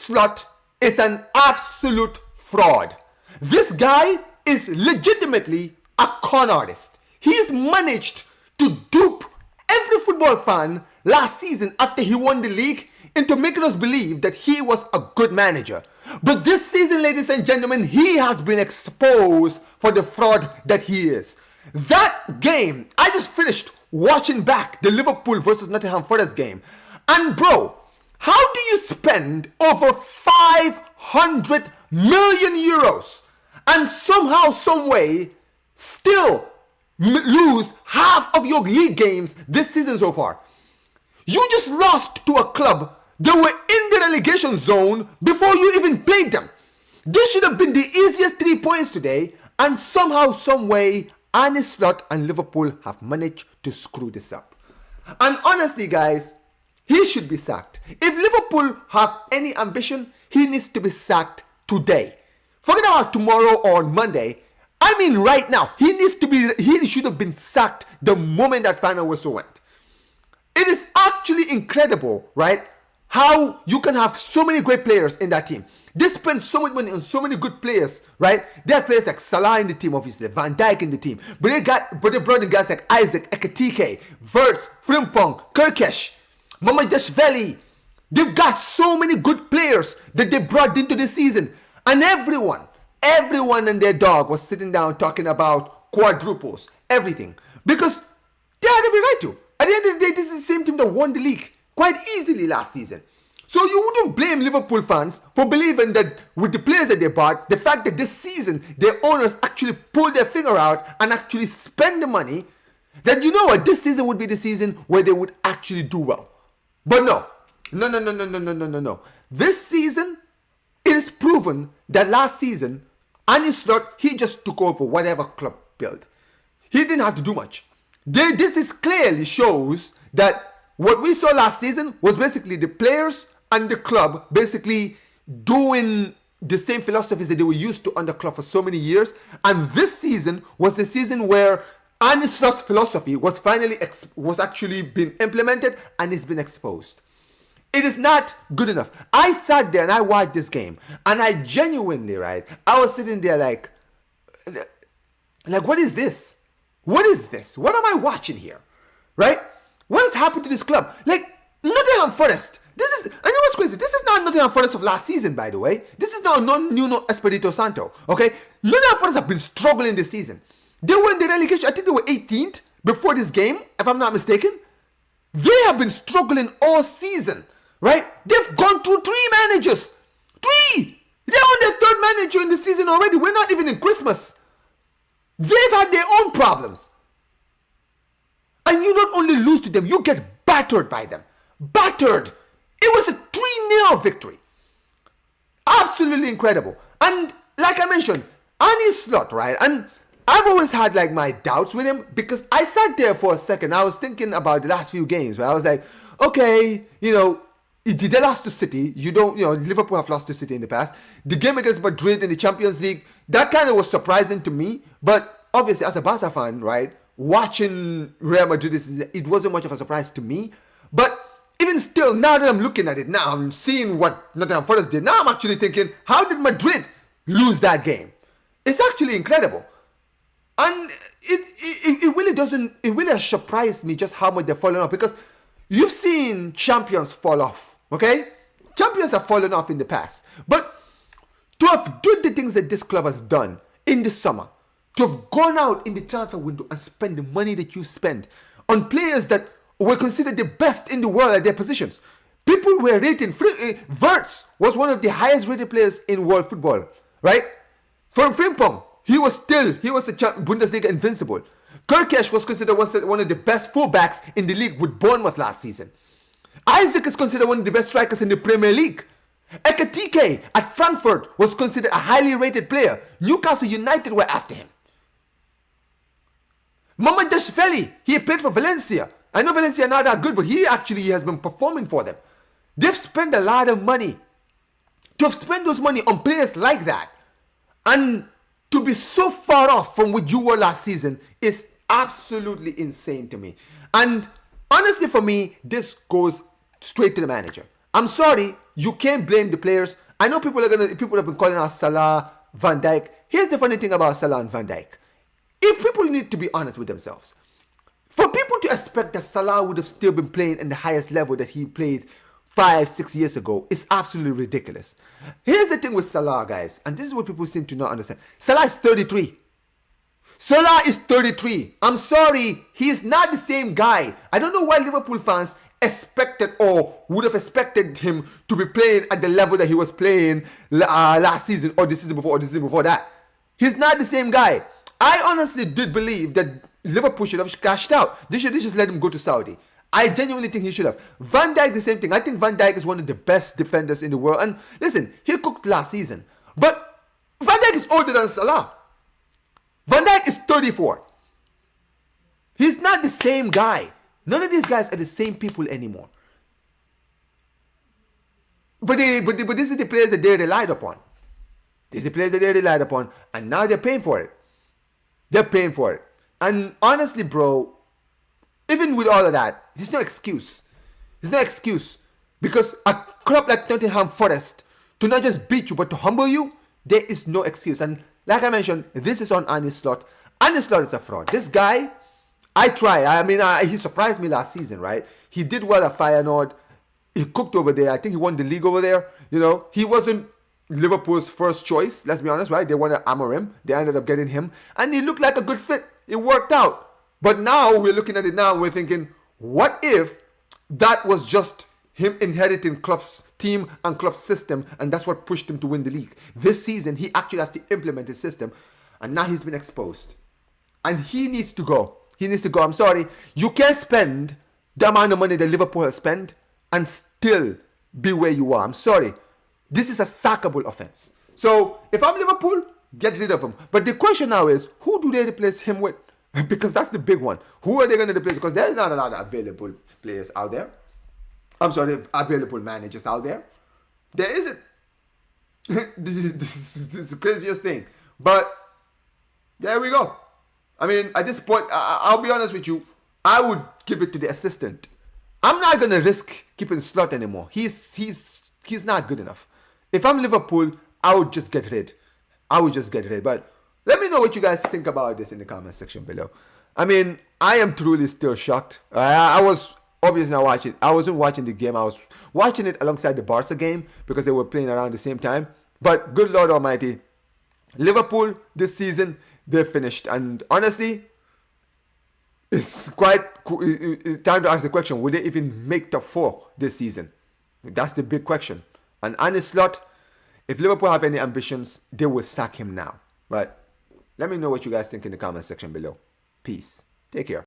Slot is an absolute fraud. This guy is legitimately a con artist. He's managed to dupe every football fan last season after he won the league into making us believe that he was a good manager. But this season, ladies and gentlemen, he has been exposed for the fraud that he is. That game, I just finished watching back the Liverpool versus Nottingham Forest game. And bro, how do you spend over 500 million euros and somehow, some way, still lose half of your league games this season so far? You just lost to a club that were in the relegation zone before you even played them. This should have been the easiest 3 points today, and somehow, some way, Arne Slot and Liverpool have managed to screw this up. And honestly, guys, he should be sacked. If Liverpool have any ambition, he needs to be sacked today. Forget about tomorrow or Monday. I mean right now. He should have been sacked the moment that final whistle went. It is actually incredible, right? How you can have so many great players in that team. They spend so much money on so many good players, right? They have players like Salah in the team, obviously, Van Dijk in the team. But they brought in guys like Isaac, Ekitike, Wirtz, Frimpong, Kirkesh, Mamadashvili. They've got so many good players that they brought into the season. And everyone and their dog was sitting down talking about quadruples, everything. Because they had every right to. At the end of the day, this is the same team that won the league quite easily last season. So you wouldn't blame Liverpool fans for believing that with the players that they bought, the fact that this season their owners actually pulled their finger out and actually spend the money, that you know what, this season would be the season where they would actually do well. But no. This season, it is proven that last season, Arne Slot, he just took over whatever club built. He didn't have to do much. This clearly shows that what we saw last season was basically the players and the club basically doing the same philosophies that they were used to under club for so many years. And this season was the season where Arne Slot's philosophy was actually being implemented and it's been exposed. It is not good enough. I sat there and I watched this game and I genuinely, right, I was sitting there like, what is this? What is this? What am I watching here? Right? What has happened to this club? Like, Nottingham Forest. I know what's crazy. This is not Nottingham Forest of last season, by the way. This is not Nuno Espirito Santo. Okay? Nottingham Forest have been struggling this season. They were in the relegation. I think they were 18th before this game, if I'm not mistaken. They have been struggling all season. Right? They've gone through 3 managers. 3! They're on their 3rd manager in the season already. We're not even in Christmas. They've had their own problems. And you not only lose to them, you get battered by them. Battered. It was a 3-0 victory. Absolutely incredible. And like I mentioned, Arne Slot, right? And I've always had like my doubts with him because I sat there for a second. I was thinking about the last few games where I was like, okay, they lost to City. Liverpool have lost to City in the past. The game against Madrid in the Champions League, that kind of was surprising to me. But obviously, as a Barca fan, right, watching Real Madrid this season, it wasn't much of a surprise to me. But even still, now that I'm looking at it now, I'm seeing what Nottingham Forest did. Now I'm actually thinking, how did Madrid lose that game? It's actually incredible. And it really has surprised me just how much they've fallen off. Because you've seen champions fall off, okay? Champions have fallen off in the past. But to have done the things that this club has done in the summer, to have gone out in the transfer window and spend the money that you spend on players that were considered the best in the world at their positions. People were rating. Wirtz was one of the highest rated players in world football, right? From Frimpong, he was a Bundesliga invincible. Kirkesh was considered one of the best fullbacks in the league with Bournemouth last season. Isaac is considered one of the best strikers in the Premier League. Ekitike at Frankfurt was considered a highly rated player. Newcastle United were after him. Mamadashvili, he played for Valencia. I know Valencia are not that good, but he actually has been performing for them. They've spent a lot of money. To have spent those money on players like that and to be so far off from what you were last season is absolutely insane to me. And honestly, for me, this goes straight to the manager. I'm sorry, you can't blame the players. I know people have been calling out Salah, Van Dijk. Here's the funny thing about Salah and Van Dijk. If people need to be honest with themselves, for people to expect that Salah would have still been playing in the highest level that he played 5-6 years ago is absolutely ridiculous. Here's the thing with Salah, guys, and this is what people seem to not understand. Salah is 33. Salah is 33. I'm sorry, he is not the same guy. I don't know why Liverpool fans expected or would have expected him to be playing at the level that he was playing last season or the season before or the season before that. He's not the same guy. I honestly did believe that Liverpool should have cashed out. They should just let him go to Saudi. I genuinely think he should have. Van Dijk, the same thing. I think Van Dijk is one of the best defenders in the world. And listen, he cooked last season. But Van Dijk is older than Salah. Van Dijk is 34. He's not the same guy. None of these guys are the same people anymore. But this is the players that they relied upon. This is the players that they relied upon. And now they're paying for it. They're paying for it. And honestly, bro, even with all of that, there's no excuse. There's no excuse. Because a club like Nottingham Forest, to not just beat you, but to humble you, there is no excuse. And like I mentioned, this is on Arne Slot. Arne Slot is a fraud. This guy, he surprised me last season, right? He did well at Feyenoord. He cooked over there. I think he won the league over there. You know, he wasn't Liverpool's first choice, let's be honest, right? They wanted Amorim. They ended up getting him. And he looked like a good fit. It worked out. But now we're looking at it now and we're thinking, what if that was just him inheriting Klopp's team and Klopp's system, and that's what pushed him to win the league? This season, he actually has to implement his system, and now he's been exposed. And he needs to go. He needs to go. I'm sorry. You can't spend the amount of money that Liverpool has spent and still be where you are. I'm sorry. This is a sackable offense. So if I'm Liverpool, get rid of him. But the question now is, who do they replace him with? Because that's the big one. Who are they going to replace? Because there's not a lot of available players out there. I'm sorry, available managers out there. There isn't. This is the craziest thing. But there we go. I mean, at this point, I'll be honest with you. I would give it to the assistant. I'm not going to risk keeping Slot anymore. He's not good enough. If I'm Liverpool, I would just get rid. But let me know what you guys think about this in the comment section below. I mean, I am truly still shocked. I was obviously not watching. I wasn't watching the game. I was watching it alongside the Barca game because they were playing around the same time. But good Lord Almighty, Liverpool this season, they're finished. And honestly, it's quite time to ask the question, will they even make top 4 this season? That's the big question. And Arne Slot, if Liverpool have any ambitions, they will sack him now. But let me know what you guys think in the comment section below. Peace. Take care.